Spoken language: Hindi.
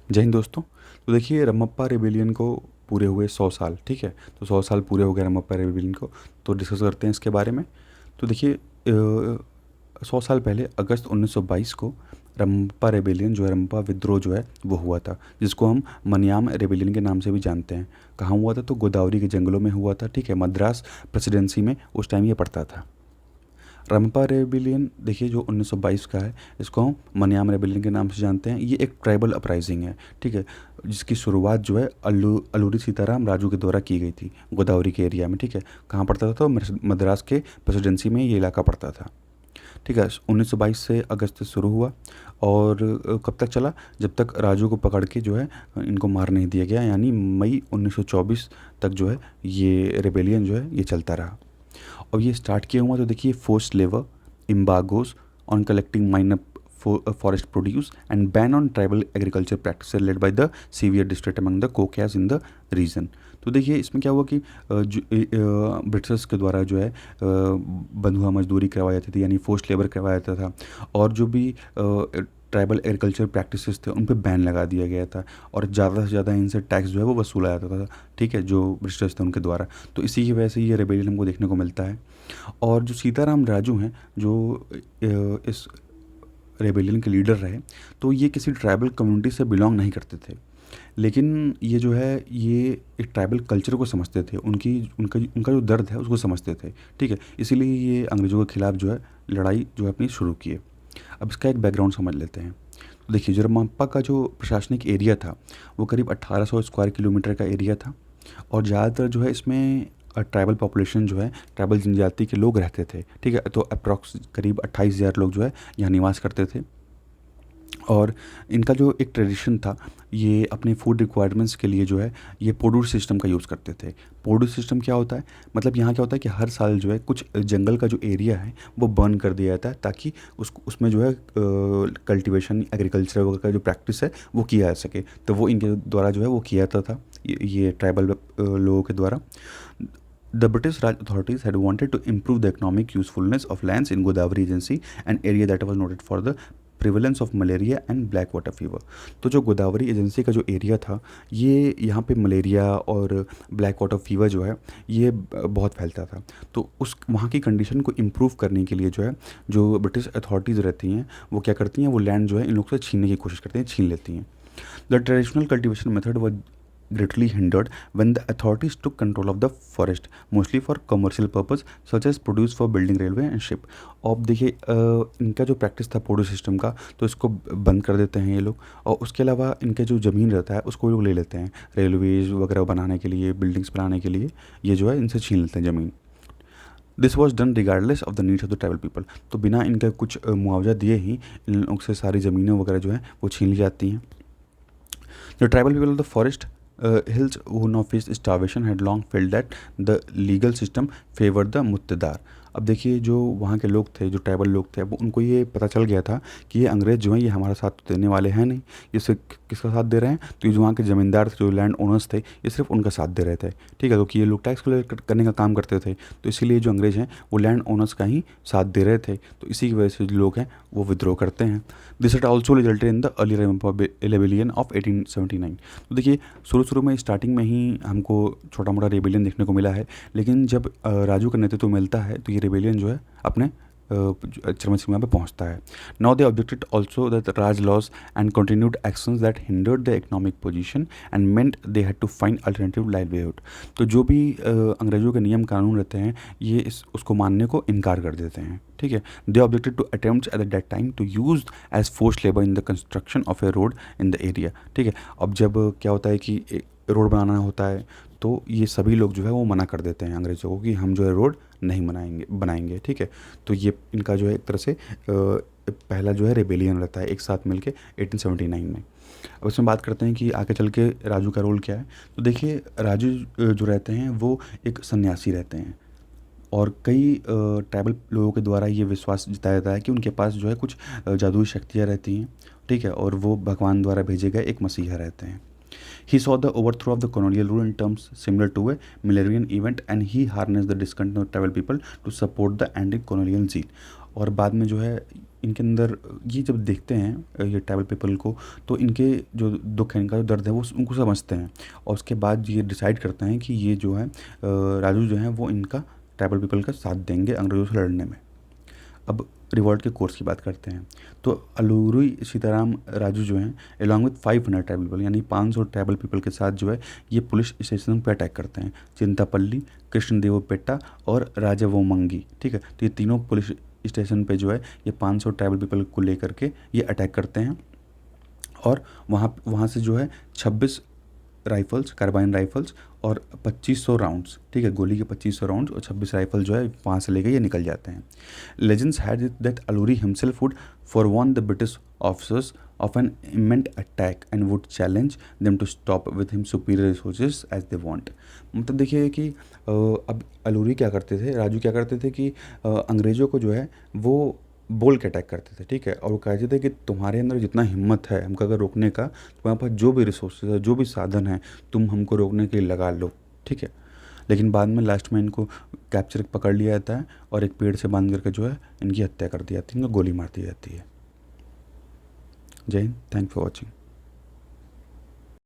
जय हिंद दोस्तों। तो देखिए रमप्पा रेबेलियन को पूरे हुए 100 साल, ठीक है। तो 100 साल पूरे हो गए रमप्पा रेबेलियन को। तो डिस्कस करते हैं इसके बारे में। तो देखिए 100 साल पहले अगस्त 1922 को रमप्पा रेबेलियन जो है, रमप्पा विद्रोह जो है वो हुआ था, जिसको हम मनियाम रेबेलियन के नाम से भी जानते हैं। कहाँ हुआ था? तो गोदावरी के जंगलों में हुआ था, ठीक है। मद्रास प्रेसिडेंसी में उस टाइम ये पड़ता था। रंपा रेबिलियन देखिए जो 1922 का है, इसको हम मनियाम रेबिलियन के नाम से जानते हैं। ये एक ट्राइबल अपराइजिंग है, ठीक है, जिसकी शुरुआत जो है अल्लूरी सीताराम राजू के द्वारा की गई थी गोदावरी के एरिया में, ठीक है। कहाँ पड़ता था? तो मद्रास के प्रेसिडेंसी में ये इलाका पड़ता था, ठीक है। 1922 से अगस्त से शुरू हुआ और कब तक चला? जब तक राजू को पकड़ के जो है इनको मार नहीं दिया गया, यानी मई 1924 तक जो है ये रेबेलियन जो है ये चलता रहा। और ये स्टार्ट किया हुआ तो देखिए forced labour, embargoes on collecting minor forest produce and ban on tribal agriculture practice led by the severe district among the कोकियाज इन द रीजन। तो देखिए इसमें क्या हुआ कि ब्रिटिशर्स के द्वारा जो है बंधुआ मजदूरी करवाई जाती थी, यानी फोर्स्ड लेबर करवाया जाता था। और जो भी ट्राइबल एग्रीकल्चर प्रैक्टिसेस थे उन पे बैन लगा दिया गया था, और ज़्यादा से ज़्यादा इनसे टैक्स जो है वो वसूला जाता था, ठीक है, जो ब्रिटिशर्स थे उनके द्वारा। तो इसी की वजह से ये रेबेलियन हमको देखने को मिलता है। और जो सीताराम राजू हैं, जो इस रेबेलियन के लीडर रहे, तो ये किसी ट्राइबल कम्युनिटी से बिलोंग नहीं करते थे, लेकिन ये जो है ये एक ट्राइबल कल्चर को समझते थे, उनकी उनका उनका जो दर्द है उसको समझते थे, ठीक है। इसीलिए ये अंग्रेज़ों के खिलाफ़ जो है लड़ाई जो है अपनी शुरू की है। अब इसका एक बैकग्राउंड समझ लेते हैं। तो देखिए जो रमप्पा का जो प्रशासनिक एरिया था वो करीब 1800 स्क्वायर किलोमीटर का एरिया था, और ज़्यादातर जो है इसमें ट्राइबल पॉपुलेशन जो है, ट्राइबल जनजाति के लोग रहते थे, ठीक है। तो अप्रॉक्स करीब 28,000 लोग जो है यहाँ निवास करते थे। और इनका जो एक ट्रेडिशन था, ये अपने फूड रिक्वायरमेंट्स के लिए जो है ये पोडूर सिस्टम का यूज़ करते थे। पोडूर सिस्टम क्या होता है? मतलब यहाँ क्या होता है कि हर साल जो है कुछ जंगल का जो एरिया है वो बर्न कर दिया जाता है, ताकि उसमें जो है कल्टीवेशन एग्रीकल्चर वगैरह का जो प्रैक्टिस है वो किया जा सके। तो वो इनके द्वारा जो है वो किया जाता था, ये ट्राइबल लोगों के द्वारा। The British Raj authorities had wanted to improve the economic usefulness of lands in Godavari Agency, an area that was noted for the prevalence of malaria and black water fever. तो जो गोदावरी एजेंसी का जो एरिया था, ये यहाँ पे मलेरिया और ब्लैक वाटर फीवर जो है ये बहुत फैलता था। तो उस वहाँ की कंडीशन को इम्प्रूव करने के लिए जो है जो ब्रिटिश अथॉरिटीज़ रहती हैं वो क्या करती हैं, वो लैंड जो है इन लोग से छीनने की कोशिश करती हैं, छीन लेती हैं। The traditional cultivation method was greatly hindered when the authorities took control of the forest, mostly for commercial purpose such as produce for building railway and ship। अब देखिए इनका जो प्रैक्टिस था पोडो सिस्टम का, तो इसको बंद कर देते हैं ये लोग, और उसके अलावा इनके जो ज़मीन रहता है उसको लोग ले लेते हैं रेलवेज वगैरह बनाने के लिए, बिल्डिंग्स बनाने के लिए, ये जो है इनसे छीन लेते हैं ज़मीन। This was done regardless of the needs of the tribal people. तो बिना इनका कुछ मुआवजा दिए ही इन लोग से सारी ज़मीनें वगैरह जो है वो छीन ली जाती हैं। The tribal people of the forest hills who now faced starvation had long felt that the legal system favored the मुत्तेदार। अब देखिए जो वहाँ के लोग थे, जो ट्राइबल लोग थे, वो उनको ये पता चल गया था कि ये अंग्रेज़ जो हैं ये हमारा साथ तो देने वाले हैं नहीं, ये सिर्फ किसका साथ दे रहे हैं? तो ये जो वहाँ के ज़मींदार थे, जो लैंड ओनर्स थे, ये सिर्फ उनका साथ दे रहे थे, ठीक है। क्योंकि ये लोग टैक्स कलेक्ट करने का काम करते थे, तो इसीलिए जो अंग्रेज़ हैं वो लैंड ओनर्स का ही साथ दे रहे थे। तो इसी की वजह से जो लोग हैं वो विद्रोह करते हैं। This had also resulted in the early rebellion of 1879। तो देखिए शुरू शुरू में स्टार्टिंग में ही हमको छोटा मोटा रेबेलियन देखने को मिला है, लेकिन जब राजू का नेतृत्व मिलता है तो ये रेबेलियन जो है अपने चरम सीमा पे पहुंचता है। Now they objected also that Raj laws and continued actions that hindered the economic position and meant they had to find alternative livelihood. तो जो भी अंग्रेजों के नियम कानून रहते हैं ये उसको मानने को इनकार कर देते हैं, ठीक है। They objected to attempts at that time to use as forced labour in the construction of a road in the area, ठीक है। अब जब क्या होता है कि रोड बनाना होता है तो ये सभी लोग जो है वो मना कर देते हैं अंग्रेज़ों को कि हम जो है रोड नहीं बनाएंगे, ठीक है। तो ये इनका जो है एक तरह से पहला जो है रेबेलियन रहता है एक साथ मिलके 1879 में। अब इसमें बात करते हैं कि आगे चल के राजू का रोल क्या है। तो देखिए राजू जो रहते हैं वो एक सन्यासी रहते हैं, और कई ट्राइबल लोगों के द्वारा ये विश्वास जताया जाता है कि उनके पास जो है कुछ जादुई शक्तियाँ रहती हैं, ठीक है, और वो भगवान द्वारा भेजे गए एक मसीहा रहते हैं। He saw the overthrow of the colonial rule in terms similar to a Millenarian event, and he harnessed the discontent of tribal people to support the anti-colonial zeal। और बाद में जो है इनके अंदर ये जब देखते हैं ये ट्राइबल पीपल को, तो इनके जो दुख है, इनका जो दर्द है वो उनको समझते हैं, और उसके बाद ये डिसाइड करते हैं कि ये जो है राजू जो है वो इनका ट्राइबल पीपल का साथ देंगे अंग्रेज़ों से लड़ने में। अब रिवॉल्ट के कोर्स की बात करते हैं, तो अलूरी सीताराम राजू जो हैं अलॉन्ग विथ 500 ट्राइबल पीपल, यानी 500 ट्राइबल पीपल के साथ जो है ये पुलिस स्टेशन पर अटैक करते हैं। चिंतापल्ली, कृष्णदेवपेटा और राजावोमंगी, ठीक है। तो ये तीनों पुलिस स्टेशन पे जो है ये 500 ट्राइबल पीपल को लेकर के ये अटैक करते हैं, और वहाँ वहाँ से जो है 26 राइफ़ल्स, कार्बाइन राइफ़ल्स और 2500 राउंड्स, ठीक है, गोली के 2500 राउंड्स और 26 राइफ़ल जो है वहाँ से लेके ये निकल जाते हैं। Legends had it that Alluri himself would forewarned the British officers of an imminent attack and would challenge them to stop with him superior resources as they want. मतलब देखिए कि अब अलूरी क्या करते थे, राजू क्या करते थे कि अंग्रेज़ों को जो है वो बोल के अटैक करते थे, ठीक है, और वो कहते थे कि तुम्हारे अंदर जितना हिम्मत है हमको अगर रोकने का, तुम्हारे पास जो भी रिसोर्सेज है, जो भी साधन है, तुम हमको रोकने के लिए लगा लो, ठीक है। लेकिन बाद में लास्ट में इनको कैप्चर पकड़ लिया जाता है और एक पेड़ से बांध करके जो है इनकी हत्या कर दी जाती है, इनको गोली मार दी जाती है। जय हिंद, थैंक फॉर वॉचिंग।